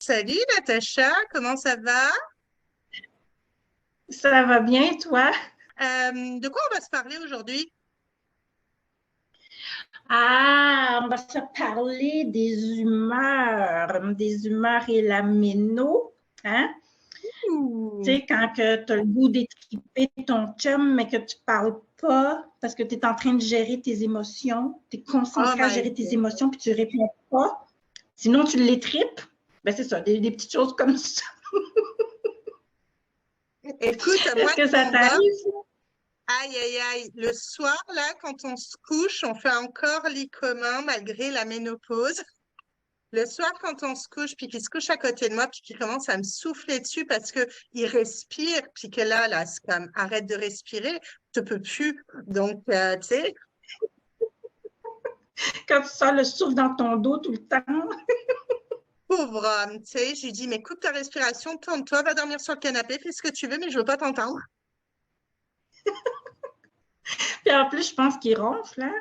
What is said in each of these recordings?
Salut Natacha, comment ça va? Ça va bien, toi? De quoi on va se parler aujourd'hui? Ah, on va se parler des humeurs et la méno, hein? Tu Ouh. sais, quand tu as le goût d'étriper ton chum, mais que tu parles pas parce que tu es en train de gérer tes émotions, tu es Oh concentré à my gérer tes God. émotions puis tu réponds pas. Sinon, tu l'étripes. Ben, c'est ça, des petites choses comme ça. Écoute, moi, Est-ce que ça tu vois, t'arrive? aïe aïe aïe, le soir, là, quand on se couche, on fait encore lit commun malgré la ménopause. Le soir, quand on se couche, puis qu'il se couche à côté de moi, puis qu'il commence à me souffler dessus parce que il respire, puis que là, c'est comme, arrête de respirer, je peux plus. Donc, tu sais, Quand tu sens le souffle dans ton dos tout le temps. pauvre homme, tu sais, je lui dis, mais coupe ta respiration, tourne-toi, va dormir sur le canapé, fais ce que tu veux, mais je veux pas t'entendre. Puis en plus, je pense qu'il ronfle, hein?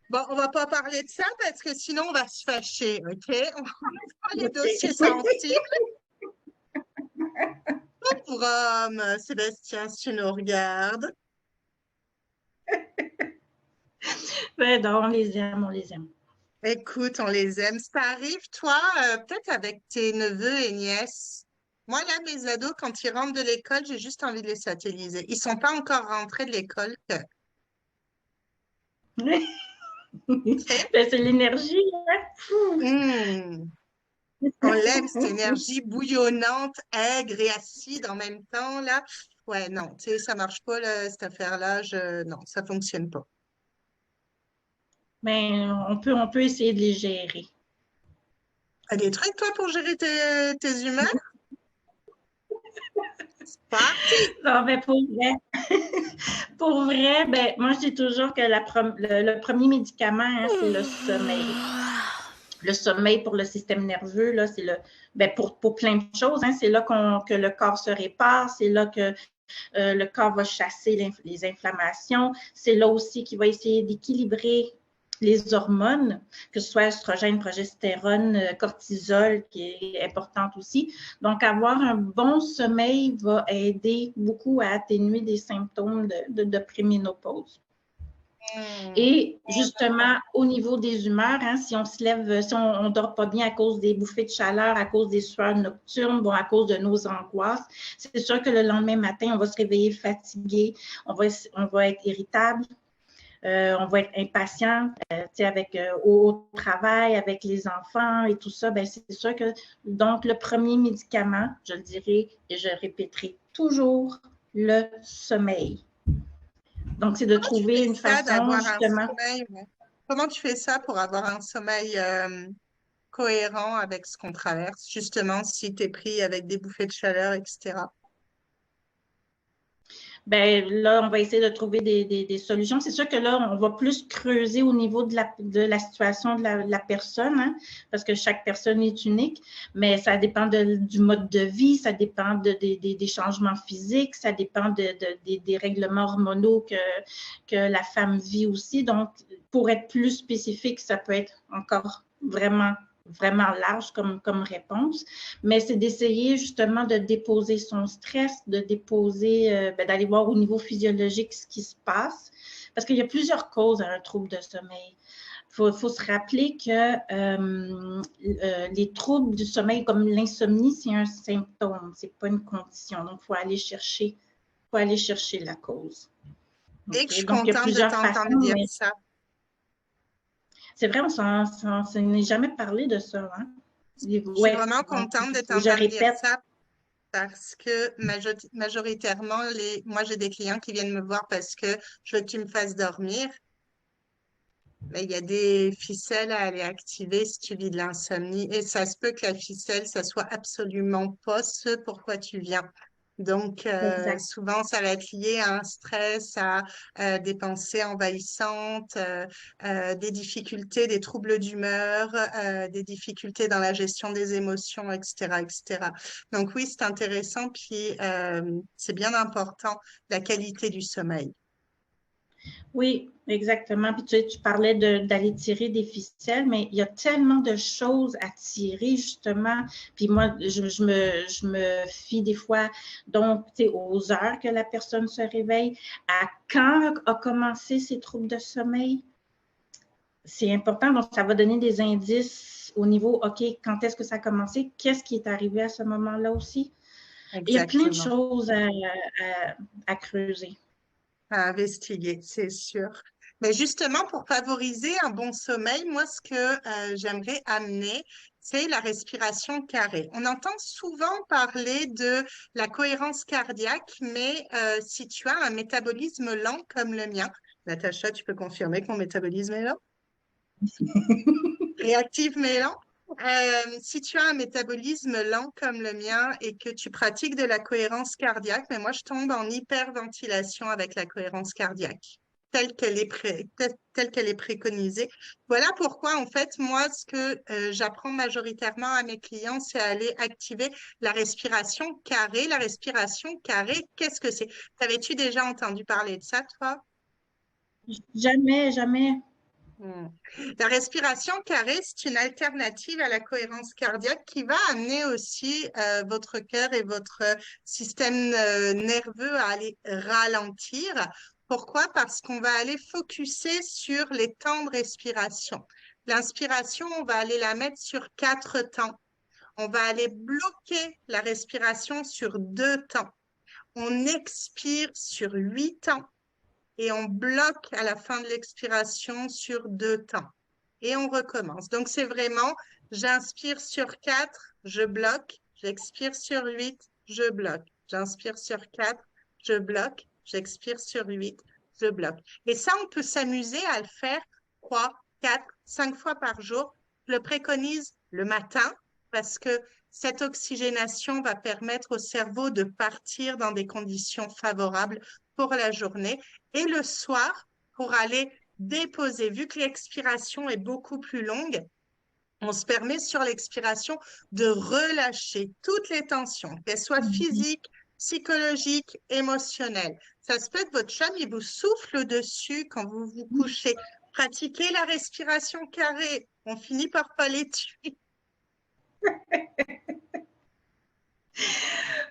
Bon, on va pas parler de ça parce que sinon on va se fâcher, ok? On va pas les dossiers OK. sensibles. Pauvre homme, Sébastien, si tu nous regardes. Ben non, on les aime, on les aime. Écoute, on les aime. Ça arrive, toi, peut-être avec tes neveux et nièces. Moi, là, mes ados, quand ils rentrent de l'école, j'ai juste envie de les satelliser. Ils sont pas encore rentrés de l'école. Tu sais? Ben, c'est l'énergie, hein? Fou. Hmm. On l'aime, cette énergie bouillonnante, aigre et acide en même temps, là. Ouais, non, tu sais, ça marche pas, là, cette affaire-là. Non, ça fonctionne pas. Ben, on peut essayer de les gérer. T'as des trucs, toi, pour gérer tes humeurs? C'est parti! Non, ben, pour vrai, ben, moi, je dis toujours que le premier médicament, hein, c'est le sommeil. Le sommeil pour le système nerveux, là, c'est ben, pour plein de choses, hein, c'est là que le corps se répare, c'est là que le corps va chasser les inflammations. C'est là aussi qu'il va essayer d'équilibrer les hormones, que ce soit estrogène, progestérone, cortisol, qui est importante aussi. Donc, avoir un bon sommeil va aider beaucoup à atténuer des symptômes de préménopause. Hmm. Et justement, au niveau des humeurs, hein, si on se lève, si on ne dort pas bien à cause des bouffées de chaleur, à cause des sueurs nocturnes, bon, à cause de nos angoisses, c'est sûr que le lendemain matin, on va se réveiller fatigué, on va être irritable, on va être impatient, avec au travail, avec les enfants et tout ça. Ben, c'est sûr que donc le premier médicament, je le dirai et je répéterai toujours, le sommeil. Donc, c'est de Comment tu trouver fais une ça façon d'avoir un justement. sommeil? Ouais. Comment tu fais ça pour avoir un sommeil cohérent avec ce qu'on traverse, justement, si tu es pris avec des bouffées de chaleur, etc. Ben là, on va essayer de trouver des solutions. C'est sûr que là, on va plus creuser au niveau de la situation de la personne, hein, parce que chaque personne est unique, mais ça dépend du mode de vie, ça dépend des changements physiques, ça dépend des règlements hormonaux que la femme vit aussi. Donc, pour être plus spécifique, ça peut être encore vraiment large comme réponse, mais c'est d'essayer justement de déposer son stress, de déposer, d'aller voir au niveau physiologique ce qui se passe, parce qu'il y a plusieurs causes à un trouble de sommeil. Il faut se rappeler que les troubles du sommeil, comme l'insomnie, c'est un symptôme, c'est pas une condition. Donc, il faut aller chercher la cause. Et que je Okay? suis Donc, il y a contente de plusieurs t'entendre façons, dire mais ça. c'est vrai, on n'est jamais parlé de ça. Hein? Je suis Ouais, vraiment donc contente de je t'entendre dire répète. ça parce que majoritairement, moi, j'ai des clients qui viennent me voir parce que je veux que tu me fasses dormir. Mais il y a des ficelles à aller activer si tu vis de l'insomnie. Et ça se peut que la ficelle, ça soit absolument pas ce pourquoi tu viens. Donc, Exact. souvent, ça va être lié à un stress, à des pensées envahissantes, des difficultés, des troubles d'humeur, des difficultés dans la gestion des émotions, etc., etc. Donc, oui, c'est intéressant. Puis, c'est bien important, la qualité du sommeil. Oui, exactement. Puis tu parlais d'aller tirer des ficelles, mais il y a tellement de choses à tirer, justement. Puis moi, je me fie des fois, donc, tu sais, aux heures que la personne se réveille, à quand a commencé ses troubles de sommeil. C'est important, donc ça va donner des indices au niveau, OK, quand est-ce que ça a commencé? Qu'est-ce qui est arrivé à ce moment-là aussi? Il y a plein de Exactement. choses à creuser. À investiguer, c'est sûr. Mais justement, pour favoriser un bon sommeil, moi, ce que j'aimerais amener, c'est la respiration carrée. On entend souvent parler de la cohérence cardiaque, mais si tu as un métabolisme lent comme le mien, Natacha, tu peux confirmer que mon métabolisme est lent? Réactif mais lent? Si tu as un métabolisme lent comme le mien et que tu pratiques de la cohérence cardiaque, mais moi je tombe en hyperventilation avec la cohérence cardiaque, telle qu'elle est préconisée. Voilà pourquoi en fait moi ce que j'apprends majoritairement à mes clients, c'est aller activer la respiration carrée. La respiration carrée, qu'est-ce que c'est? T'avais-tu déjà entendu parler de ça, toi? Jamais, jamais. Hmm. La respiration carrée, c'est une alternative à la cohérence cardiaque qui va amener aussi votre cœur et votre système nerveux à aller ralentir. Pourquoi? Parce qu'on va aller focuser sur les temps de respiration. L'inspiration, on va aller la mettre sur 4 temps. On va aller bloquer la respiration sur 2 temps. On expire sur 8 temps et on bloque à la fin de l'expiration sur 2 temps. Et on recommence. Donc, c'est vraiment, j'inspire sur 4, je bloque, j'expire sur 8, je bloque. J'inspire sur 4, je bloque, j'expire sur 8, je bloque. Et ça, on peut s'amuser à le faire 3, 4, 5 fois par jour. Je le préconise le matin parce que cette oxygénation va permettre au cerveau de partir dans des conditions favorables pour la journée. Et le soir, pour aller déposer, vu que l'expiration est beaucoup plus longue, on se permet sur l'expiration de relâcher toutes les tensions, qu'elles soient physiques, psychologiques, émotionnelles. Ça se peut que votre chum, il vous souffle dessus quand vous vous couchez. Pratiquez la respiration carrée. On finit par pas les tuer.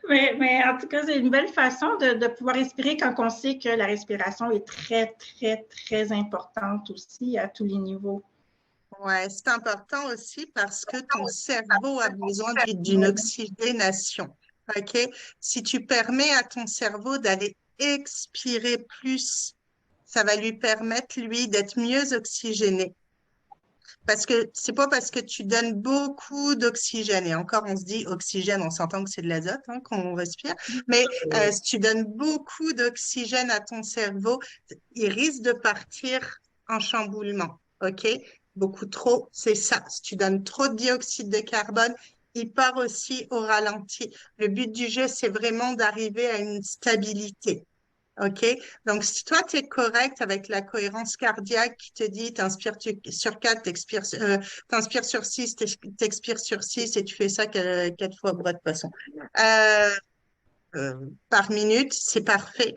Mais en tout cas, c'est une belle façon de pouvoir respirer quand on sait que la respiration est très, très, très importante aussi à tous les niveaux. Ouais, c'est important aussi parce que ton cerveau a besoin d'une oxygénation. OK? Si tu permets à ton cerveau d'aller expirer plus, ça va lui permettre, lui, d'être mieux oxygéné. Parce que c'est pas parce que tu donnes beaucoup d'oxygène, et encore on se dit oxygène, on s'entend que c'est de l'azote hein, qu'on respire, mais si tu donnes beaucoup d'oxygène à ton cerveau, il risque de partir en chamboulement, ok? Beaucoup trop, c'est ça. Si tu donnes trop de dioxyde de carbone, il part aussi au ralenti. Le but du jeu, c'est vraiment d'arriver à une stabilité. OK? Donc, si toi, tu es correct avec la cohérence cardiaque qui te dit, t'inspires sur 4, t'inspires sur 6, t'expires sur 6 et tu fais ça 4 fois bras de poisson. Euh, Par minute, c'est parfait.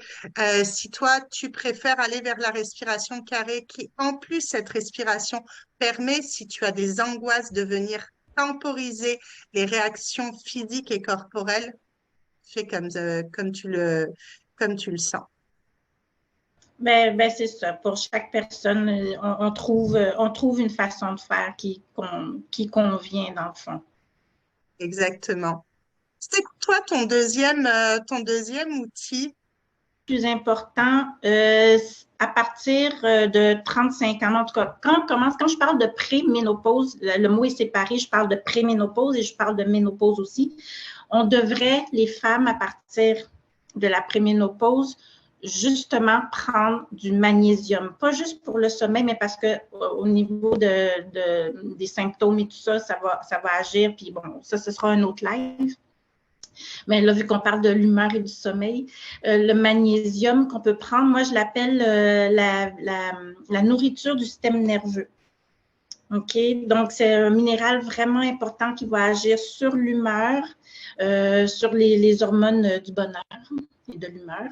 Si toi, tu préfères aller vers la respiration carrée qui, en plus, cette respiration permet, si tu as des angoisses, de venir temporiser les réactions physiques et corporelles, fais comme tu le sens. Ben c'est ça. Pour chaque personne, on trouve une façon de faire qui convient dans le fond. Exactement. C'était toi ton deuxième outil? Plus important, à partir de 35 ans, en tout cas, quand je parle de préménopause, le mot est séparé, je parle de préménopause et je parle de ménopause aussi. On devrait, les femmes, à partir de la préménopause, justement prendre du magnésium, pas juste pour le sommeil, mais parce que au niveau des symptômes et tout ça, ça va agir, puis bon, ça, ce sera un autre live. Mais là, vu qu'on parle de l'humeur et du sommeil, le magnésium qu'on peut prendre, moi, je l'appelle la nourriture du système nerveux. OK? Donc, c'est un minéral vraiment important qui va agir sur l'humeur, sur les hormones du bonheur et de l'humeur.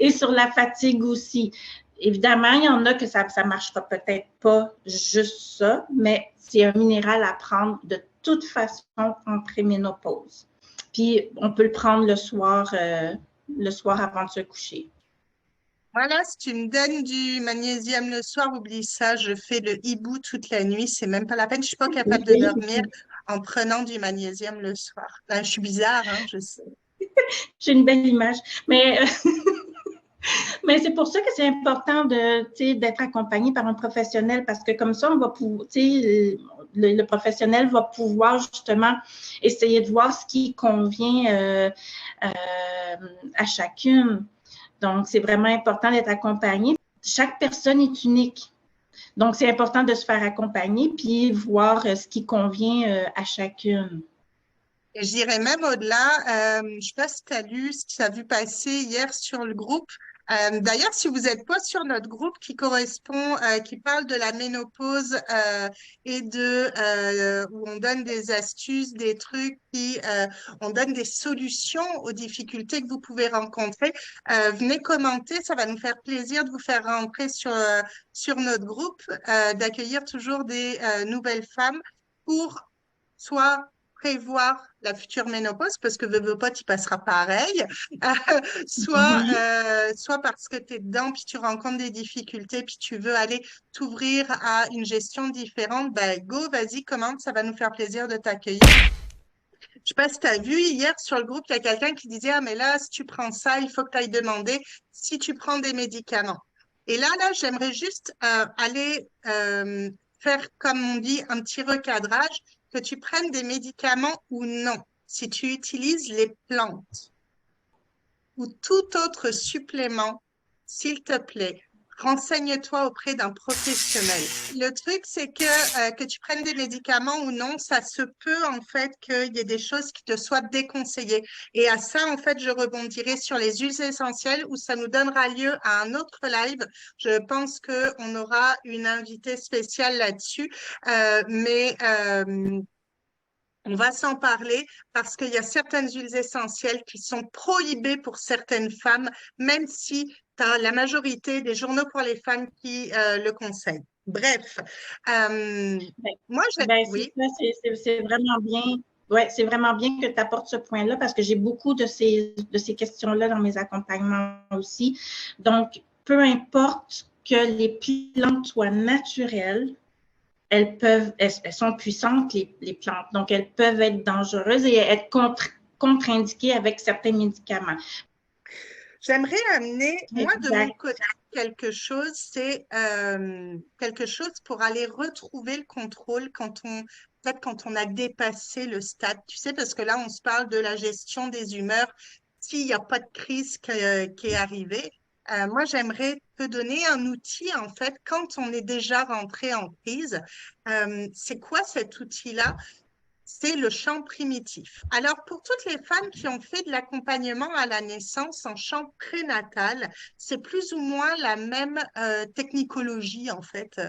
Et sur la fatigue aussi. Évidemment, il y en a que ça ne marchera peut-être pas juste ça, mais c'est un minéral à prendre de toute façon en préménopause. Puis, on peut le prendre le soir avant de se coucher. Voilà, si tu me donnes du magnésium le soir, oublie ça, je fais le hibou toute la nuit, c'est même pas la peine, je suis pas capable de dormir en prenant du magnésium le soir. Ben, je suis bizarre, hein, je sais. J'ai une belle image, mais mais c'est pour ça que c'est important d'être accompagné par un professionnel parce que comme ça, on va pouvoir, le professionnel va pouvoir justement essayer de voir ce qui convient à chacune. Donc, c'est vraiment important d'être accompagné. Chaque personne est unique. Donc, c'est important de se faire accompagner puis voir ce qui convient à chacune. Et je dirais même au-delà, je ne sais pas si tu as lu, si tu as vu passer hier sur le groupe. D'ailleurs, si vous n'êtes pas sur notre groupe qui correspond, qui parle de la ménopause et où on donne des astuces, des trucs, on donne des solutions aux difficultés que vous pouvez rencontrer, venez commenter, ça va nous faire plaisir de vous faire rentrer sur notre groupe, d'accueillir toujours des nouvelles femmes pour soit prévoir la future ménopause parce que veux pas, tu passeras pareil, soit parce que tu es dedans puis tu rencontres des difficultés puis tu veux aller t'ouvrir à une gestion différente, ben go, vas-y, commande, ça va nous faire plaisir de t'accueillir. Je sais pas si tu as vu hier sur le groupe, il y a quelqu'un qui disait, ah mais là, si tu prends ça, il faut que tu ailles demander si tu prends des médicaments. Et là, j'aimerais juste aller faire, comme on dit, un petit recadrage, que tu prennes des médicaments ou non, si tu utilises les plantes ou tout autre supplément, s'il te plaît, renseigne-toi auprès d'un professionnel. Le truc, c'est que tu prennes des médicaments ou non, ça se peut en fait qu'il y ait des choses qui te soient déconseillées. Et à ça, en fait, je rebondirai sur les huiles essentielles où ça nous donnera lieu à un autre live. Je pense qu'on aura une invitée spéciale là-dessus. On va s'en parler parce qu'il y a certaines huiles essentielles qui sont prohibées pour certaines femmes, même si tu as la majorité des journaux pour les femmes qui le conseillent. Bref, moi, oui. C'est vraiment bien. Ouais, c'est vraiment bien que tu apportes ce point-là parce que j'ai beaucoup de ces questions-là dans mes accompagnements aussi. Donc, peu importe que les plantes soient naturelles, elles sont puissantes, les plantes. Donc, elles peuvent être dangereuses et être contre-indiquées avec certains médicaments. J'aimerais amener, moi, de mon côté, quelque chose, c'est quelque chose pour aller retrouver le contrôle peut-être quand on a dépassé le stade, tu sais, parce que là, on se parle de la gestion des humeurs s'il n'y a pas de crise qui est arrivée. Moi, j'aimerais te donner un outil, en fait, quand on est déjà rentré en crise. C'est quoi cet outil-là? C'est le chant primitif. Alors, pour toutes les femmes qui ont fait de l'accompagnement à la naissance en chant prénatal, c'est plus ou moins la même technicologie, en fait.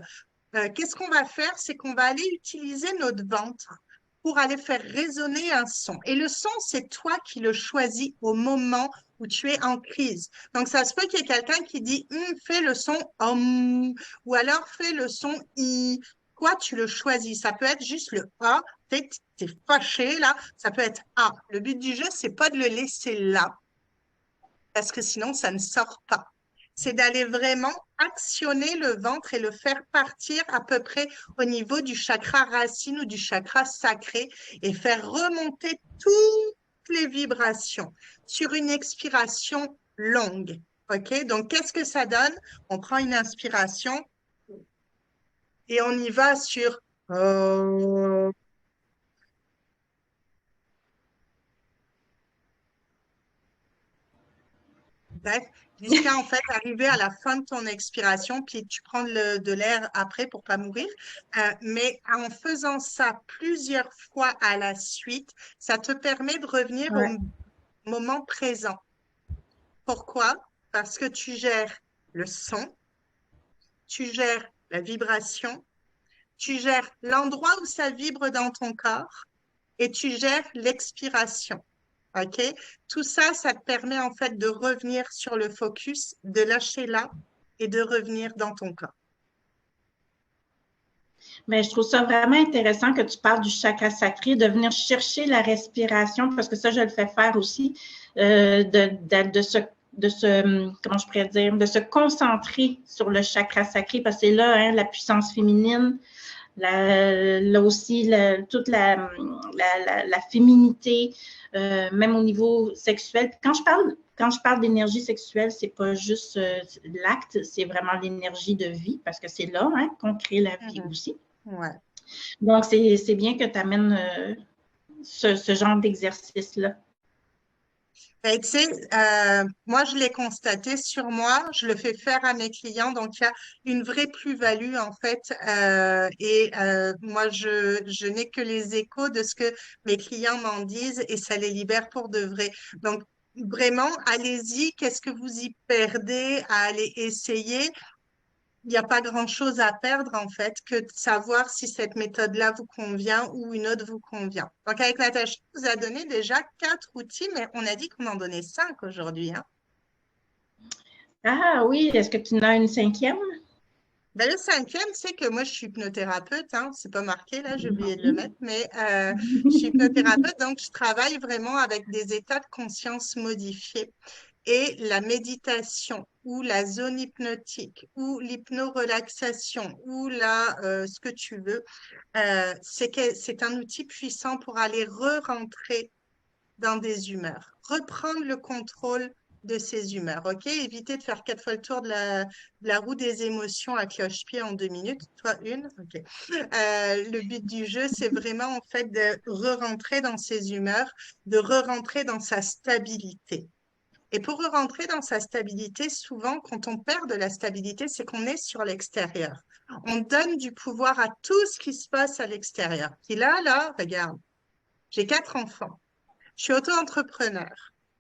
Qu'est-ce qu'on va faire? C'est qu'on va aller utiliser notre ventre pour aller faire résonner un son. Et le son, c'est toi qui le choisis au moment où tu es en crise. Donc, ça se peut qu'il y ait quelqu'un qui dit fais le son ou alors fais le son I. Toi, tu le choisis. Ça peut être juste le A. T'es fâché là. Ça peut être A. Le but du jeu, c'est pas de le laisser là parce que sinon, ça ne sort pas. C'est d'aller vraiment actionner le ventre et le faire partir à peu près au niveau du chakra racine ou du chakra sacré et faire remonter toutes les vibrations sur une expiration longue. OK? Donc, qu'est-ce que ça donne? On prend une inspiration et on y va sur bref, jusqu'à en fait arriver à la fin de ton expiration, puis tu prends de l'air après pour pas mourir. Mais en faisant ça plusieurs fois à la suite, ça te permet de revenir au moment présent. Pourquoi? Parce que tu gères le son, tu gères la vibration, tu gères l'endroit où ça vibre dans ton corps et tu gères l'expiration. OK? Tout ça, ça te permet en fait de revenir sur le focus, de lâcher là et de revenir dans ton corps. Mais je trouve ça vraiment intéressant que tu parles du chakra sacré, de venir chercher la respiration, parce que ça, je le fais faire aussi, comment je pourrais dire, de se concentrer sur le chakra sacré, parce que c'est là, hein, la puissance féminine, là aussi, toute la féminité, même au niveau sexuel. Puis quand je parle d'énergie sexuelle, c'est pas juste l'acte, c'est vraiment l'énergie de vie, parce que c'est là, hein, qu'on crée la vie aussi. Ouais. Donc, c'est bien que tu amènes ce genre d'exercice-là. Ben, tu sais, moi, je l'ai constaté sur moi, je le fais faire à mes clients, donc il y a une vraie plus-value en fait. Moi, je n'ai que les échos de ce que mes clients m'en disent et ça les libère pour de vrai. Donc, vraiment, allez-y, qu'est-ce que vous y perdez à aller essayer? Il n'y a pas grand-chose à perdre en fait que de savoir si cette méthode-là vous convient ou une autre vous convient. Donc avec Natacha, on vous a donné déjà 4 outils, mais on a dit qu'on en donnait 5 aujourd'hui, hein. Ah oui, est-ce que tu en as une cinquième? Ben, le cinquième, c'est que moi, je suis hypnothérapeute, hein. C'est pas marqué là, j'ai oublié de le mettre, mais je suis hypnothérapeute, donc je travaille vraiment avec des états de conscience modifiés. Et la méditation ou la zone hypnotique ou l'hypnorelaxation ou ce que tu veux, c'est un outil puissant pour aller re-rentrer dans des humeurs, reprendre le contrôle de ces humeurs, ok? Éviter de faire 4 fois le tour de la roue des émotions à cloche-pied en 2 minutes. Toi, une, ok. Le but du jeu, c'est vraiment en fait de re-rentrer dans ses humeurs, de re-rentrer dans sa stabilité. Et pour rentrer dans sa stabilité, souvent, quand on perd de la stabilité, c'est qu'on est sur l'extérieur. On donne du pouvoir à tout ce qui se passe à l'extérieur. Puis là, regarde, j'ai 4 enfants. Je suis auto-entrepreneur.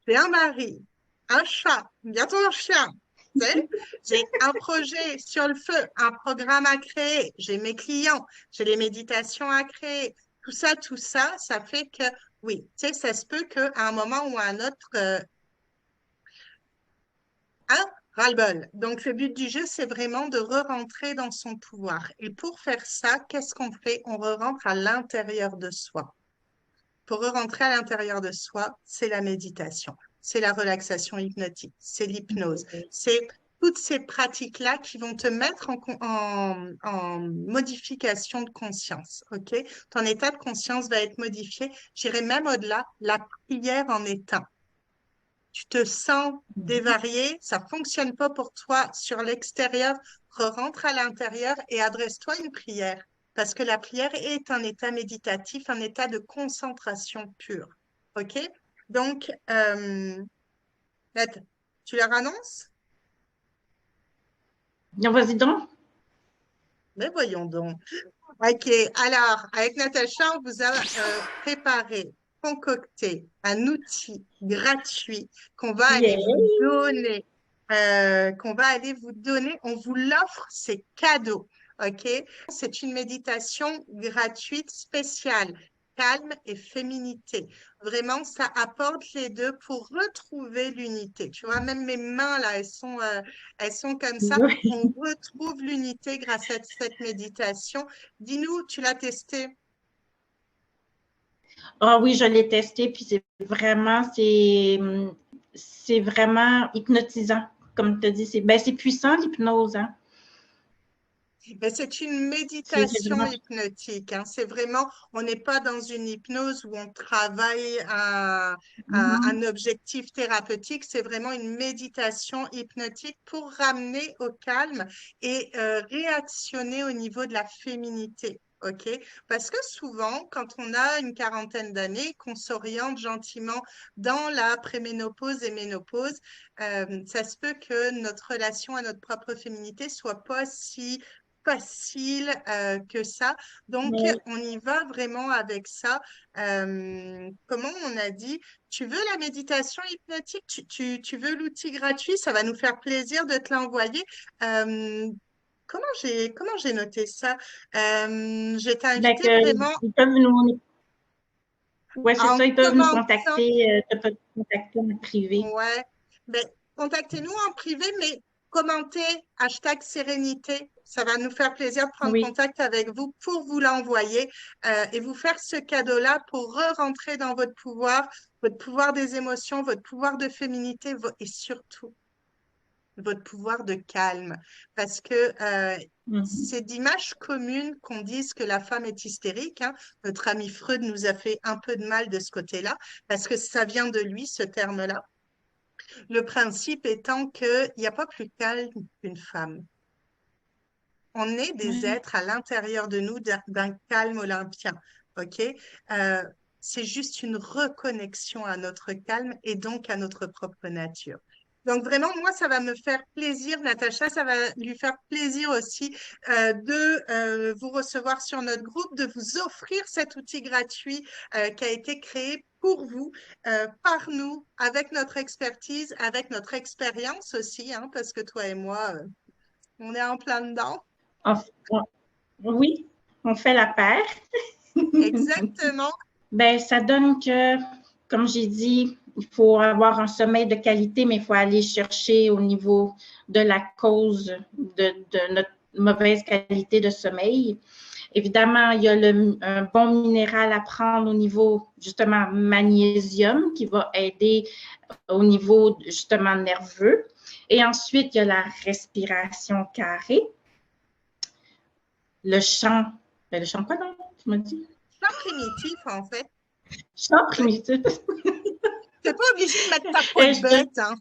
J'ai un mari, un chat, bientôt un chien. Tu sais, j'ai un projet sur le feu, un programme à créer. J'ai mes clients, j'ai les méditations à créer. Tout ça, ça fait que, oui, tu sais, ça se peut qu'à un moment ou à un autre, hein, ras-le-bol. Donc, le but du jeu, c'est vraiment de re-rentrer dans son pouvoir. Et pour faire ça, qu'est-ce qu'on fait? On re-rentre à l'intérieur de soi. Pour re-rentrer à l'intérieur de soi, c'est la méditation, c'est la relaxation hypnotique, c'est l'hypnose, c'est toutes ces pratiques-là qui vont te mettre en modification de conscience. Ok? Ton état de conscience va être modifié. J'irai même au-delà, la prière en est un. Tu te sens dévarié, ça ne fonctionne pas pour toi sur l'extérieur, rentre à l'intérieur et adresse-toi une prière. Parce que la prière est un état méditatif, un état de concentration pure. OK? Donc, tu leur annonces? Non, vas-y donc. Mais voyons donc. OK, alors, avec Natacha, on vous a préparé, concocté un outil gratuit qu'on va aller Yeah. vous donner, On vous l'offre, c'est cadeau. OK? C'est une méditation gratuite spéciale, calme et féminité. Vraiment, ça apporte les deux pour retrouver l'unité. Tu vois, même mes mains, là, elles sont comme ça. Oui. On retrouve l'unité grâce à cette méditation. Dis-nous, tu l'as testé? Ah oui, je l'ai testé, puis c'est vraiment hypnotisant. Comme tu as dit, c'est puissant l'hypnose, hein? Mais c'est une C'est méditation vraiment. hypnotique, hein. C'est vraiment, on n'est pas dans une hypnose où on travaille un Mhm. objectif thérapeutique. C'est vraiment une méditation hypnotique pour ramener au calme et réactionner au niveau de la féminité. OK? Parce que souvent, quand on a une quarantaine d'années, qu'on s'oriente gentiment dans la préménopause et ménopause, ça se peut que notre relation à notre propre féminité soit pas si facile que ça. Donc, Mais on y va vraiment avec ça. Comment on a dit? Tu veux la méditation hypnotique? Tu veux l'outil gratuit? Ça va nous faire plaisir de te l'envoyer. Euh, comment j'ai noté ça? Je t'ai ben invité que, vraiment. ils peuvent nous. Oui, c'est en ça, ils peuvent nous commentant. contacter, te peuvent contacter en privé. Ouais. Ben, contactez-nous en privé, mais commentez #Sérénité. Ça va nous faire plaisir de prendre Oui. contact avec vous pour vous l'envoyer et vous faire ce cadeau-là pour re-rentrer dans votre pouvoir des émotions, votre pouvoir de féminité et surtout votre pouvoir de calme. Parce que Mhm. c'est d'image commune qu'on dise que la femme est hystérique, hein. Notre ami Freud nous a fait un peu de mal de ce côté-là, parce que ça vient de lui, ce terme-là. Le principe étant qu'il n'y a pas plus calme qu'une femme. On est des Ouais. êtres à l'intérieur de nous d'un calme olympien. OK? Euh, c'est juste une reconnexion à notre calme et donc à notre propre nature. Donc vraiment, moi, ça va me faire plaisir, Natacha, ça va lui faire plaisir aussi de vous recevoir sur notre groupe, de vous offrir cet outil gratuit qui a été créé pour vous, par nous, avec notre expertise, avec notre expérience aussi, hein, parce que toi et moi, on est en plein dedans. On- on- oui, on fait la paire. Exactement. Ben, ça donne que, comme j'ai dit, il faut avoir un sommeil de qualité, mais il faut aller chercher au niveau de la cause de notre mauvaise qualité de sommeil. Évidemment, il y a un bon minéral à prendre au niveau, justement, magnésium, qui va aider au niveau, justement, nerveux. Et ensuite, il y a la respiration carrée, le chant. Ben, le chant quoi, non? Tu m'as dit? Pas primitif, en fait. Chant Ouais. primitif. T'es pas obligé de mettre ta peau Et de bête, hein.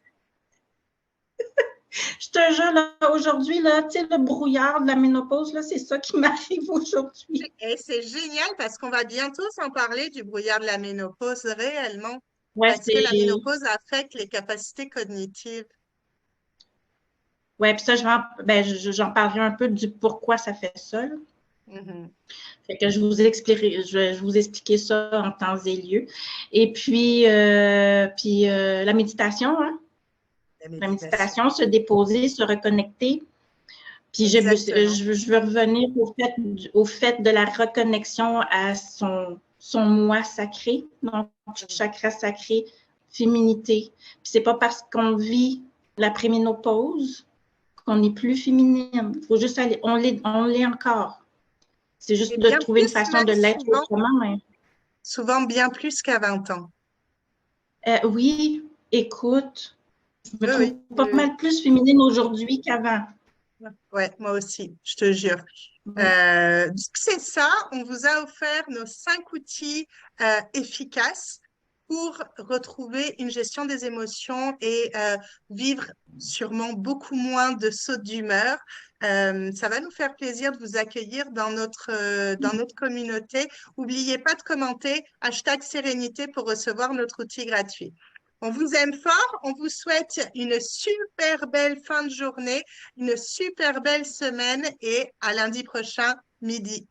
je te jure, là, aujourd'hui, là, tu sais, le brouillard de la ménopause, là, c'est ça qui m'arrive aujourd'hui. Et c'est génial parce qu'on va bientôt s'en parler du brouillard de la ménopause réellement, Ouais, parce que la c'est. ménopause affecte les capacités cognitives. Ouais, puis ça, j'en parlerai un peu du pourquoi ça fait ça. Là. Mhm. Fait que je vous expliquer ça en temps et lieu. Et puis, la méditation, hein? La La méditation. méditation, se déposer, se reconnecter. Puis Exactement. je veux revenir au fait de la reconnexion à son moi sacré, donc Mhm. chakra sacré, féminité. Puis c'est pas parce qu'on vit la préménopause qu'on n'est plus féminine. Il faut juste aller, on l'est encore. C'est Et juste de bien trouver une plus, façon même de l'être souvent, autrement. Mais, souvent bien plus qu'à 20 ans. oui, écoute, je me Oui, trouve oui, pas oui, oui. mal plus féminine aujourd'hui qu'avant. Ouais, moi aussi, je te jure. Oui. C'est ça, on vous a offert nos 5 outils efficaces pour retrouver une gestion des émotions et vivre sûrement beaucoup moins de sautes d'humeur. Ça va nous faire plaisir de vous accueillir dans notre communauté. N'oubliez pas de commenter #Sérénité pour recevoir notre outil gratuit. On vous aime fort, on vous souhaite une super belle fin de journée, une super belle semaine et à lundi prochain, midi.